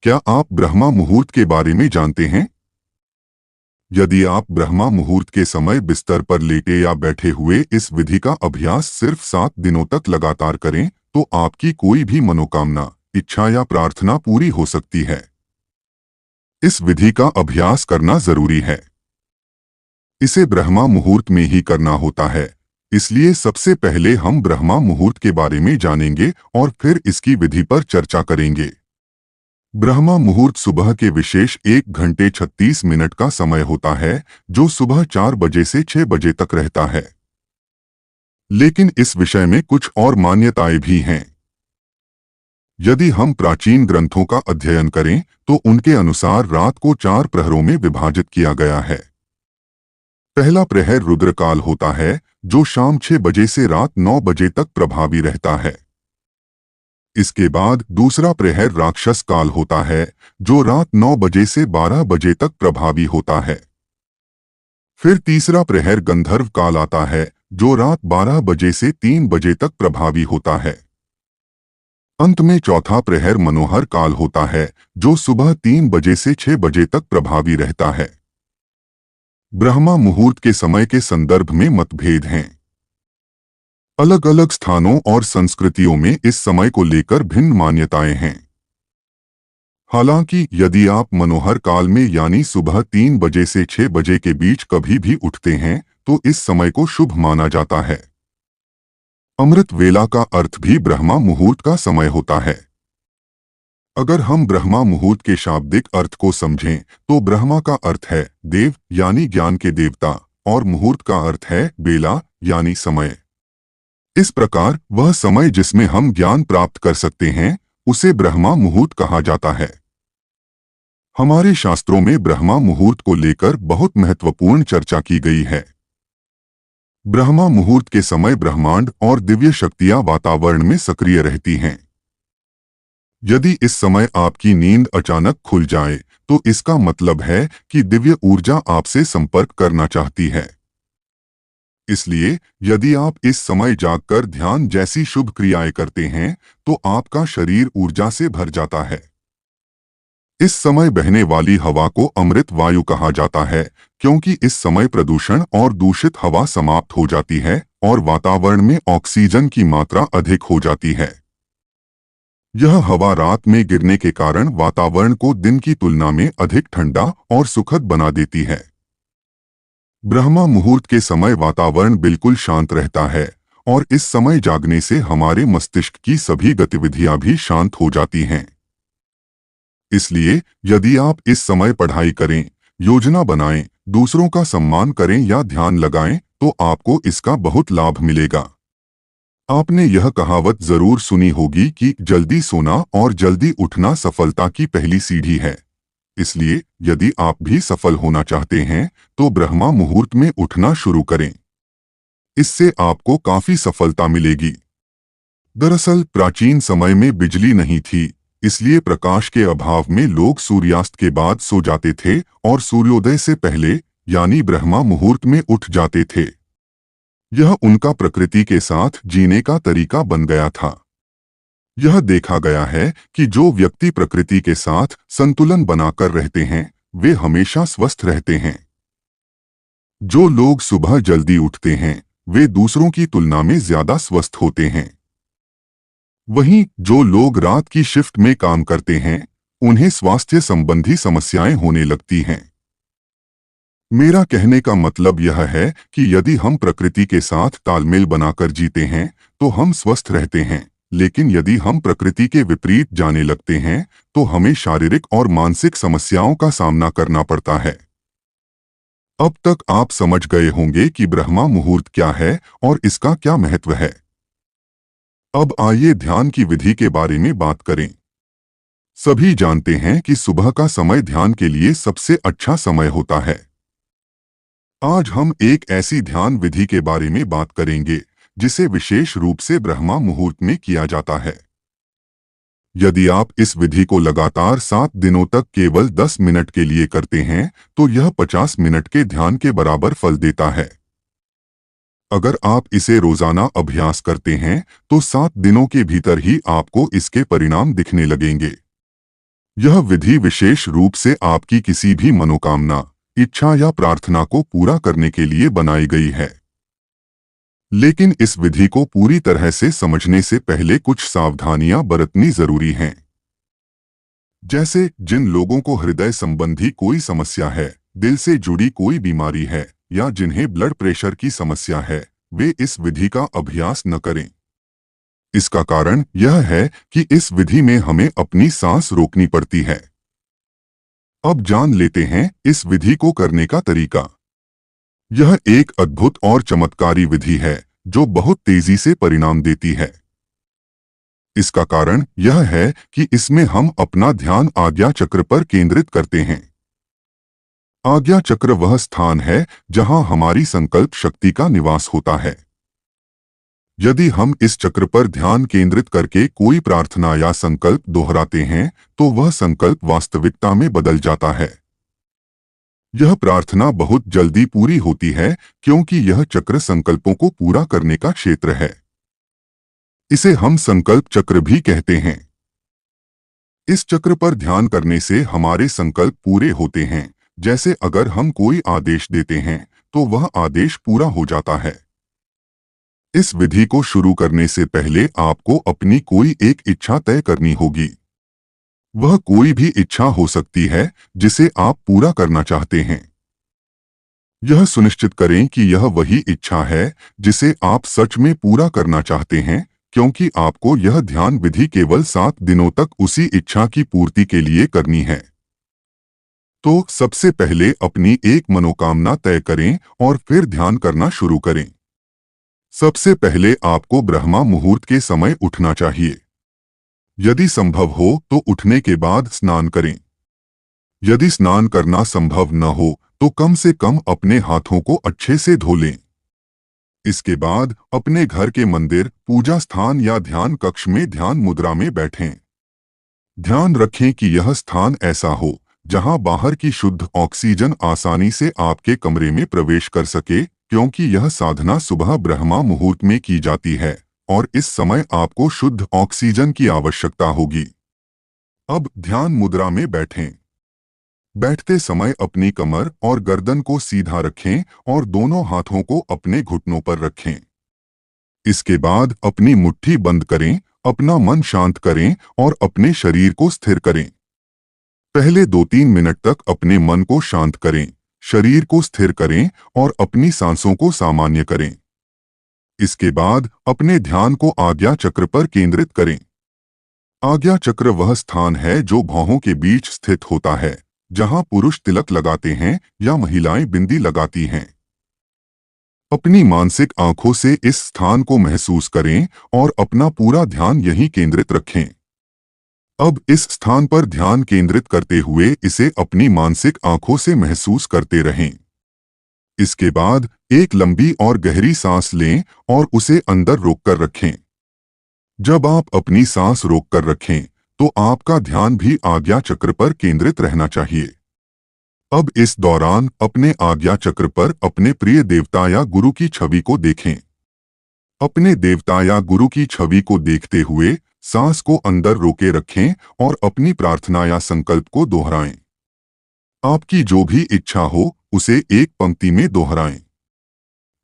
क्या आप ब्रह्मा मुहूर्त के बारे में जानते हैं? यदि आप ब्रह्मा मुहूर्त के समय बिस्तर पर लेटे या बैठे हुए इस विधि का अभ्यास सिर्फ 7 दिनों तक लगातार करें, तो आपकी कोई भी मनोकामना, इच्छा या प्रार्थना पूरी हो सकती है। इस विधि का अभ्यास करना जरूरी है। इसे ब्रह्मा मुहूर्त में ही करना होता है, इसलिए सबसे पहले हम ब्रह्मा मुहूर्त के बारे में जानेंगे और फिर इसकी विधि पर चर्चा करेंगे। ब्रह्मा मुहूर्त सुबह के विशेष 1 घंटे 36 मिनट का समय होता है, जो सुबह 4 बजे से 6 बजे तक रहता है। लेकिन इस विषय में कुछ और मान्यताएं भी हैं। यदि हम प्राचीन ग्रंथों का अध्ययन करें, तो उनके अनुसार रात को 4 प्रहरों में विभाजित किया गया है। पहला प्रहर रुद्रकाल होता है, जो शाम 6 बजे से रात 9 बजे तक प्रभावी रहता है। इसके बाद दूसरा प्रहर राक्षस काल होता है, जो रात 9 बजे से 12 बजे तक प्रभावी होता है। फिर तीसरा प्रहर गंधर्व काल आता है, जो रात 12 बजे से 3 बजे तक प्रभावी होता है। अंत में चौथा प्रहर मनोहर काल होता है, जो सुबह 3 बजे से 6 बजे तक प्रभावी रहता है। ब्रह्मा मुहूर्त के समय के संदर्भ में मतभेद हैं। अलग अलग स्थानों और संस्कृतियों में इस समय को लेकर भिन्न मान्यताएं हैं। हालांकि यदि आप मनोहर काल में यानी सुबह 3 बजे से 6 बजे के बीच कभी भी उठते हैं, तो इस समय को शुभ माना जाता है। अमृत वेला का अर्थ भी ब्रह्मा मुहूर्त का समय होता है। अगर हम ब्रह्मा मुहूर्त के शाब्दिक अर्थ को समझें, तो ब्रह्मा का अर्थ है देव यानी ज्ञान के देवता, और मुहूर्त का अर्थ है बेला यानी समय। इस प्रकार वह समय जिसमें हम ज्ञान प्राप्त कर सकते हैं, उसे ब्रह्मा मुहूर्त कहा जाता है। हमारे शास्त्रों में ब्रह्मा मुहूर्त को लेकर बहुत महत्वपूर्ण चर्चा की गई है। ब्रह्मा मुहूर्त के समय ब्रह्मांड और दिव्य शक्तियां वातावरण में सक्रिय रहती हैं। यदि इस समय आपकी नींद अचानक खुल जाए, तो इसका मतलब है कि दिव्य ऊर्जा आपसे संपर्क करना चाहती है। इसलिए यदि आप इस समय जागकर ध्यान जैसी शुभ क्रियाएं करते हैं, तो आपका शरीर ऊर्जा से भर जाता है। इस समय बहने वाली हवा को अमृत वायु कहा जाता है, क्योंकि इस समय प्रदूषण और दूषित हवा समाप्त हो जाती है और वातावरण में ऑक्सीजन की मात्रा अधिक हो जाती है। यह हवा रात में गिरने के कारण वातावरण को दिन की तुलना में अधिक ठंडा और सुखद बना देती है। ब्रह्मा मुहूर्त के समय वातावरण बिल्कुल शांत रहता है, और इस समय जागने से हमारे मस्तिष्क की सभी गतिविधियां भी शांत हो जाती हैं। इसलिए यदि आप इस समय पढ़ाई करें, योजना बनाएं, दूसरों का सम्मान करें या ध्यान लगाएं, तो आपको इसका बहुत लाभ मिलेगा। आपने यह कहावत जरूर सुनी होगी कि जल्दी सोना और जल्दी उठना सफलता की पहली सीढ़ी है। इसलिए यदि आप भी सफल होना चाहते हैं, तो ब्रह्मा मुहूर्त में उठना शुरू करें। इससे आपको काफी सफलता मिलेगी। दरअसल प्राचीन समय में बिजली नहीं थी, इसलिए प्रकाश के अभाव में लोग सूर्यास्त के बाद सो जाते थे और सूर्योदय से पहले यानी ब्रह्मा मुहूर्त में उठ जाते थे। यह उनका प्रकृति के साथ जीने का तरीका बन गया था। यह देखा गया है कि जो व्यक्ति प्रकृति के साथ संतुलन बनाकर रहते हैं, वे हमेशा स्वस्थ रहते हैं। जो लोग सुबह जल्दी उठते हैं, वे दूसरों की तुलना में ज्यादा स्वस्थ होते हैं। वहीं जो लोग रात की शिफ्ट में काम करते हैं, उन्हें स्वास्थ्य संबंधी समस्याएं होने लगती हैं। मेरा कहने का मतलब यह है कि यदि हम प्रकृति के साथ तालमेल बनाकर जीते हैं, तो हम स्वस्थ रहते हैं। लेकिन यदि हम प्रकृति के विपरीत जाने लगते हैं, तो हमें शारीरिक और मानसिक समस्याओं का सामना करना पड़ता है। अब तक आप समझ गए होंगे कि ब्रह्मा मुहूर्त क्या है और इसका क्या महत्व है। अब आइए ध्यान की विधि के बारे में बात करें। सभी जानते हैं कि सुबह का समय ध्यान के लिए सबसे अच्छा समय होता है। आज हम एक ऐसी ध्यान विधि के बारे में बात करेंगे, जिसे विशेष रूप से ब्रह्मा मुहूर्त में किया जाता है। यदि आप इस विधि को लगातार 7 दिनों तक केवल 10 मिनट के लिए करते हैं, तो यह 50 मिनट के ध्यान के बराबर फल देता है। अगर आप इसे रोजाना अभ्यास करते हैं, तो 7 दिनों के भीतर ही आपको इसके परिणाम दिखने लगेंगे। यह विधि विशेष रूप से आपकी किसी भी मनोकामना, इच्छा या प्रार्थना को पूरा करने के लिए बनाई गई है। लेकिन इस विधि को पूरी तरह से समझने से पहले कुछ सावधानियां बरतनी जरूरी हैं। जैसे जिन लोगों को हृदय संबंधी कोई समस्या है, दिल से जुड़ी कोई बीमारी है या जिन्हें ब्लड प्रेशर की समस्या है, वे इस विधि का अभ्यास न करें। इसका कारण यह है कि इस विधि में हमें अपनी सांस रोकनी पड़ती है। अब जान लेते हैं इस विधि को करने का तरीका। यह एक अद्भुत और चमत्कारी विधि है जो बहुत तेजी से परिणाम देती है। इसका कारण यह है कि इसमें हम अपना ध्यान आज्ञा चक्र पर केंद्रित करते हैं। आज्ञा चक्र वह स्थान है जहां हमारी संकल्प शक्ति का निवास होता है। यदि हम इस चक्र पर ध्यान केंद्रित करके कोई प्रार्थना या संकल्प दोहराते हैं, तो वह संकल्प वास्तविकता में बदल जाता है। यह प्रार्थना बहुत जल्दी पूरी होती है क्योंकि यह चक्र संकल्पों को पूरा करने का क्षेत्र है। इसे हम संकल्प चक्र भी कहते हैं। इस चक्र पर ध्यान करने से हमारे संकल्प पूरे होते हैं। जैसे अगर हम कोई आदेश देते हैं तो वह आदेश पूरा हो जाता है। इस विधि को शुरू करने से पहले आपको अपनी कोई एक इच्छा तय करनी होगी। वह कोई भी इच्छा हो सकती है जिसे आप पूरा करना चाहते हैं। यह सुनिश्चित करें कि यह वही इच्छा है जिसे आप सच में पूरा करना चाहते हैं, क्योंकि आपको यह ध्यान विधि केवल 7 दिनों तक उसी इच्छा की पूर्ति के लिए करनी है। तो सबसे पहले अपनी एक मनोकामना तय करें और फिर ध्यान करना शुरू करें। सबसे पहले आपको ब्रह्मा मुहूर्त के समय उठना चाहिए। यदि संभव हो तो उठने के बाद स्नान करें। यदि स्नान करना संभव न हो तो कम से कम अपने हाथों को अच्छे से धो लें। इसके बाद अपने घर के मंदिर, पूजा स्थान या ध्यान कक्ष में ध्यान मुद्रा में बैठें। ध्यान रखें कि यह स्थान ऐसा हो जहां बाहर की शुद्ध ऑक्सीजन आसानी से आपके कमरे में प्रवेश कर सके, क्योंकि यह साधना सुबह ब्रह्मा मुहूर्त में की जाती है और इस समय आपको शुद्ध ऑक्सीजन की आवश्यकता होगी। अब ध्यान मुद्रा में बैठें। बैठते समय अपनी कमर और गर्दन को सीधा रखें और दोनों हाथों को अपने घुटनों पर रखें। इसके बाद अपनी मुट्ठी बंद करें, अपना मन शांत करें और अपने शरीर को स्थिर करें। पहले 2-3 मिनट तक अपने मन को शांत करें, शरीर को स्थिर करें और अपनी सांसों को सामान्य करें। इसके बाद अपने ध्यान को आज्ञा चक्र पर केंद्रित करें। आज्ञा चक्र वह स्थान है जो भौहों के बीच स्थित होता है, जहां पुरुष तिलक लगाते हैं या महिलाएं बिंदी लगाती हैं। अपनी मानसिक आंखों से इस स्थान को महसूस करें और अपना पूरा ध्यान यहीं केंद्रित रखें। अब इस स्थान पर ध्यान केंद्रित करते हुए इसे अपनी मानसिक आंखों से महसूस करते रहें। इसके बाद एक लंबी और गहरी सांस लें और उसे अंदर रोककर रखें। जब आप अपनी सांस रोककर रखें तो आपका ध्यान भी आज्ञा चक्र पर केंद्रित रहना चाहिए। अब इस दौरान अपने आज्ञा चक्र पर अपने प्रिय देवता या गुरु की छवि को देखें। अपने देवता या गुरु की छवि को देखते हुए सांस को अंदर रोके रखें और अपनी प्रार्थना या संकल्प को दोहराएं। आपकी जो भी इच्छा हो उसे एक पंक्ति में दोहराएं।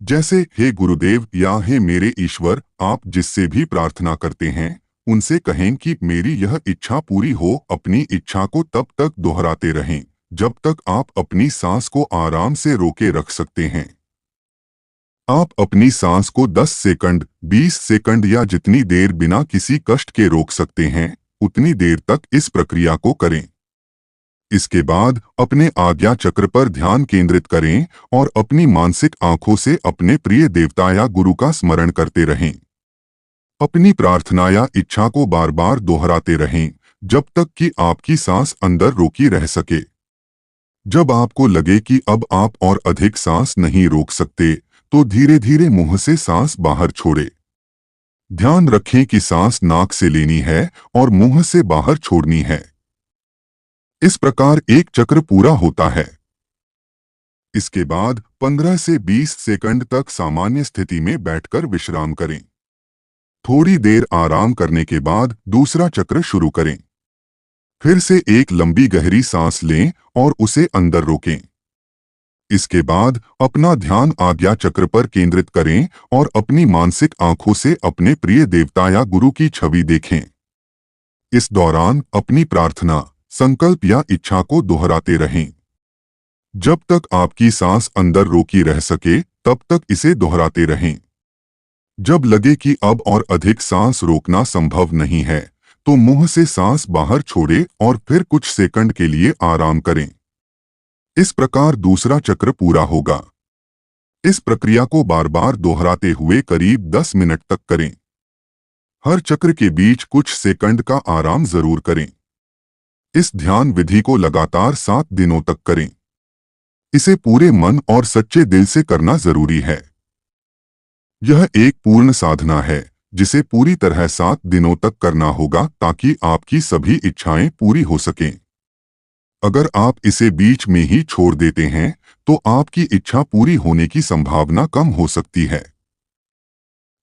जैसे हे गुरुदेव या हे मेरे ईश्वर, आप जिससे भी प्रार्थना करते हैं उनसे कहें कि मेरी यह इच्छा पूरी हो। अपनी इच्छा को तब तक दोहराते रहें जब तक आप अपनी सांस को आराम से रोके रख सकते हैं। आप अपनी सांस को 10 सेकंड, 20 सेकंड या जितनी देर बिना किसी कष्ट के रोक सकते हैं, उतनी देर तक इस प्रक्रिया को करें। इसके बाद अपने आज्ञा चक्र पर ध्यान केंद्रित करें और अपनी मानसिक आंखों से अपने प्रिय देवता या गुरु का स्मरण करते रहें। अपनी प्रार्थना या इच्छा को बार बार दोहराते रहें जब तक कि आपकी सांस अंदर रोकी रह सके। जब आपको लगे कि अब आप और अधिक सांस नहीं रोक सकते, तो धीरे धीरे मुंह से सांस बाहर छोड़ें। ध्यान रखें कि सांस नाक से लेनी है और मुंह से बाहर छोड़नी है। इस प्रकार एक चक्र पूरा होता है। इसके बाद 15 से 20 सेकंड तक सामान्य स्थिति में बैठकर विश्राम करें। थोड़ी देर आराम करने के बाद दूसरा चक्र शुरू करें। फिर से एक लंबी गहरी सांस लें और उसे अंदर रोकें। इसके बाद अपना ध्यान आज्ञा चक्र पर केंद्रित करें और अपनी मानसिक आंखों से अपने प्रिय देवता या गुरु की छवि देखें। इस दौरान अपनी प्रार्थना, संकल्प या इच्छा को दोहराते रहें। जब तक आपकी सांस अंदर रोकी रह सके, तब तक इसे दोहराते रहें। जब लगे कि अब और अधिक सांस रोकना संभव नहीं है, तो मुंह से सांस बाहर छोड़ें और फिर कुछ सेकंड के लिए आराम करें। इस प्रकार दूसरा चक्र पूरा होगा। इस प्रक्रिया को बार बार दोहराते हुए करीब 10 मिनट तक करें। हर चक्र के बीच कुछ सेकंड का आराम जरूर करें। इस ध्यान विधि को लगातार 7 दिनों तक करें। इसे पूरे मन और सच्चे दिल से करना जरूरी है। यह एक पूर्ण साधना है जिसे पूरी तरह 7 दिनों तक करना होगा ताकि आपकी सभी इच्छाएं पूरी हो सकें। अगर आप इसे बीच में ही छोड़ देते हैं तो आपकी इच्छा पूरी होने की संभावना कम हो सकती है।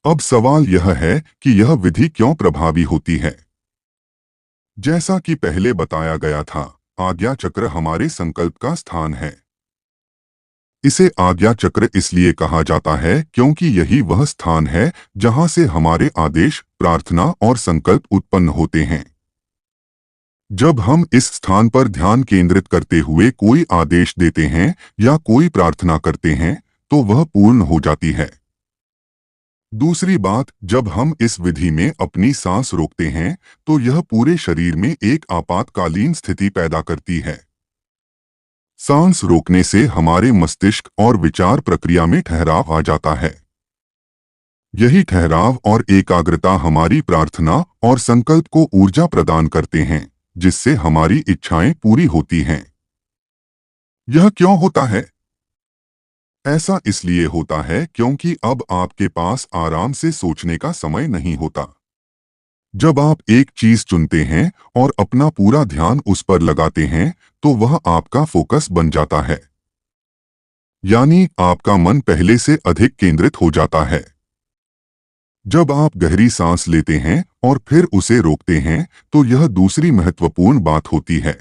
अब सवाल यह है कि यह विधि क्यों प्रभावी होती है। जैसा कि पहले बताया गया था, आज्ञा चक्र हमारे संकल्प का स्थान है। इसे आज्ञा चक्र इसलिए कहा जाता है क्योंकि यही वह स्थान है जहां से हमारे आदेश, प्रार्थना और संकल्प उत्पन्न होते हैं। जब हम इस स्थान पर ध्यान केंद्रित करते हुए कोई आदेश देते हैं या कोई प्रार्थना करते हैं, तो वह पूर्ण हो जाती है। दूसरी बात, जब हम इस विधि में अपनी सांस रोकते हैं, तो यह पूरे शरीर में एक आपातकालीन स्थिति पैदा करती है। सांस रोकने से हमारे मस्तिष्क और विचार प्रक्रिया में ठहराव आ जाता है। यही ठहराव और एकाग्रता हमारी प्रार्थना और संकल्प को ऊर्जा प्रदान करते हैं, जिससे हमारी इच्छाएं पूरी होती हैं। यह क्यों होता है? ऐसा इसलिए होता है क्योंकि अब आपके पास आराम से सोचने का समय नहीं होता। जब आप एक चीज चुनते हैं और अपना पूरा ध्यान उस पर लगाते हैं, तो वह आपका फोकस बन जाता है। यानी आपका मन पहले से अधिक केंद्रित हो जाता है। जब आप गहरी सांस लेते हैं और फिर उसे रोकते हैं, तो यह दूसरी महत्वपूर्ण बात होती है।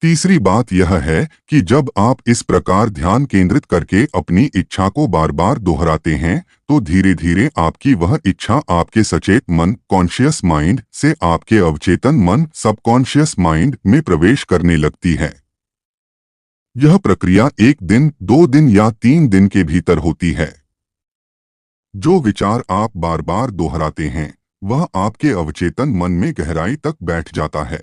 तीसरी बात यह है कि जब आप इस प्रकार ध्यान केंद्रित करके अपनी इच्छा को बार बार दोहराते हैं, तो धीरे धीरे आपकी वह इच्छा आपके सचेत मन, कॉन्शियस माइंड से आपके अवचेतन मन, सबकॉन्शियस माइंड में प्रवेश करने लगती है। यह प्रक्रिया 1 दिन, 2 दिन या 3 दिन के भीतर होती है। जो विचार आप बार बार दोहराते हैं, वह आपके अवचेतन मन में गहराई तक बैठ जाता है।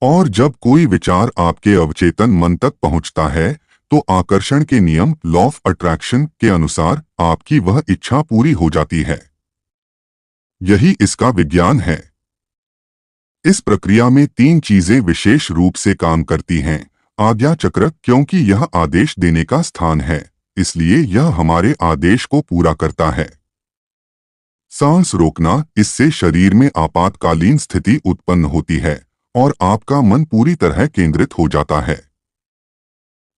और जब कोई विचार आपके अवचेतन मन तक पहुंचता है, तो आकर्षण के नियम, लॉ ऑफ अट्रैक्शन के अनुसार आपकी वह इच्छा पूरी हो जाती है। यही इसका विज्ञान है। इस प्रक्रिया में 3 चीजें विशेष रूप से काम करती हैं। आज्ञा चक्र, क्योंकि यह आदेश देने का स्थान है, इसलिए यह हमारे आदेश को पूरा करता है। सांस रोकना, इससे शरीर में आपातकालीन स्थिति उत्पन्न होती है और आपका मन पूरी तरह केंद्रित हो जाता है।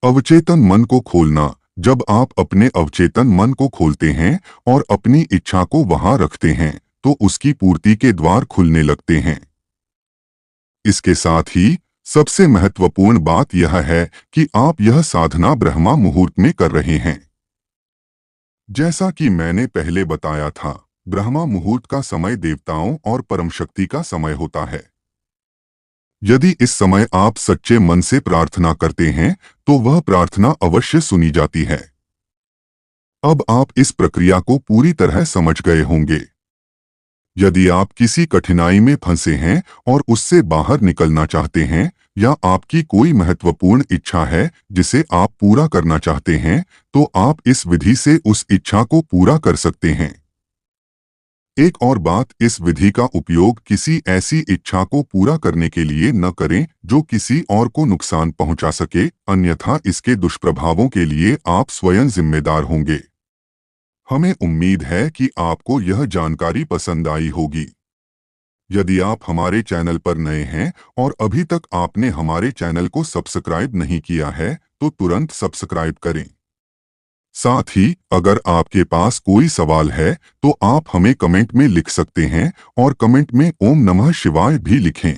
अवचेतन मन को खोलना, जब आप अपने अवचेतन मन को खोलते हैं और अपनी इच्छा को वहां रखते हैं, तो उसकी पूर्ति के द्वार खुलने लगते हैं। इसके साथ ही सबसे महत्वपूर्ण बात यह है कि आप यह साधना ब्रह्मा मुहूर्त में कर रहे हैं। जैसा कि मैंने पहले बताया था, ब्रह्मा मुहूर्त का समय देवताओं और परम शक्ति का समय होता है। यदि इस समय आप सच्चे मन से प्रार्थना करते हैं, तो वह प्रार्थना अवश्य सुनी जाती है। अब आप इस प्रक्रिया को पूरी तरह समझ गए होंगे। यदि आप किसी कठिनाई में फंसे हैं और उससे बाहर निकलना चाहते हैं, या आपकी कोई महत्वपूर्ण इच्छा है जिसे आप पूरा करना चाहते हैं, तो आप इस विधि से उस इच्छा को पूरा कर सकते हैं। एक और बात, इस विधि का उपयोग किसी ऐसी इच्छा को पूरा करने के लिए न करें जो किसी और को नुकसान पहुंचा सके, अन्यथा इसके दुष्प्रभावों के लिए आप स्वयं जिम्मेदार होंगे। हमें उम्मीद है कि आपको यह जानकारी पसंद आई होगी। यदि आप हमारे चैनल पर नए हैं और अभी तक आपने हमारे चैनल को सब्सक्राइब नहीं किया है, तो तुरंत सब्सक्राइब करें। साथ ही अगर आपके पास कोई सवाल है, तो आप हमें कमेंट में लिख सकते हैं और कमेंट में ओम नमः शिवाय भी लिखें।